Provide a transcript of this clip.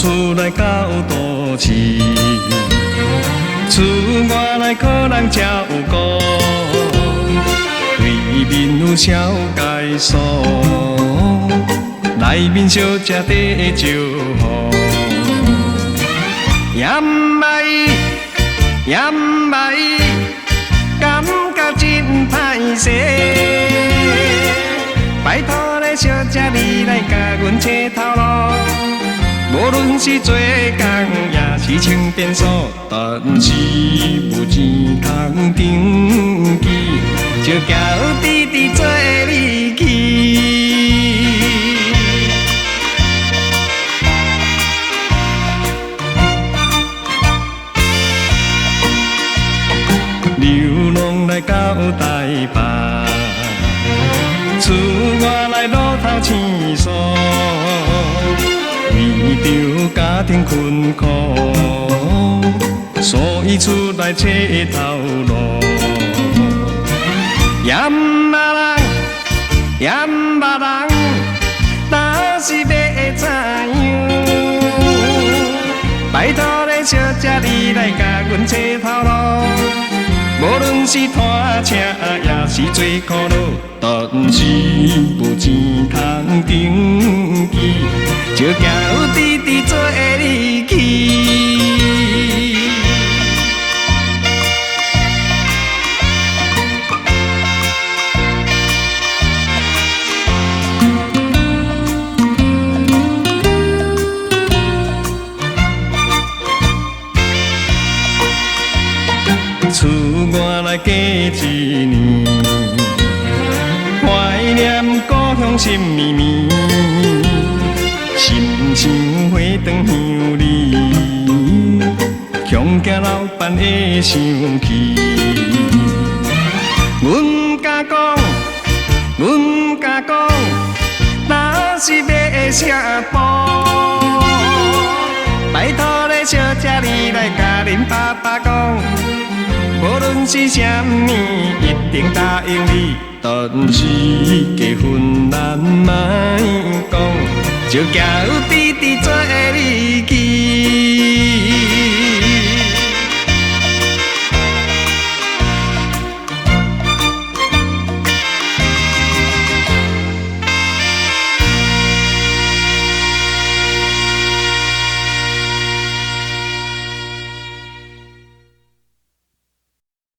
厝内到都市，厝外来客人照顾，对面有小介绍，内面小姐在招呼，也唔歹，也唔歹，感觉真歹势。拜托咧，小姐你来甲阮找头路。无论是做工也是穿便所，但是无钱通登记，就交弟弟做你去。流浪来到台北，厝外来路头青疏。为着家庭困苦，所以出来找头路。也唔捌人，也唔捌人，哪是要怎样？拜托咧，小姐你来甲阮找头路。无论是拖车也是做苦劳，但是无钱通登记，就交弟弟做你去。厝外来过一年，怀念故乡心绵绵，心像花灯香里，乡家老伴会想起。阮家讲，阮家讲，若是要写簿，拜托咧，小姐你来甲恁爸爸讲。无论是啥物，一定答应你。但是结婚咱莫讲，就交弟弟做你去。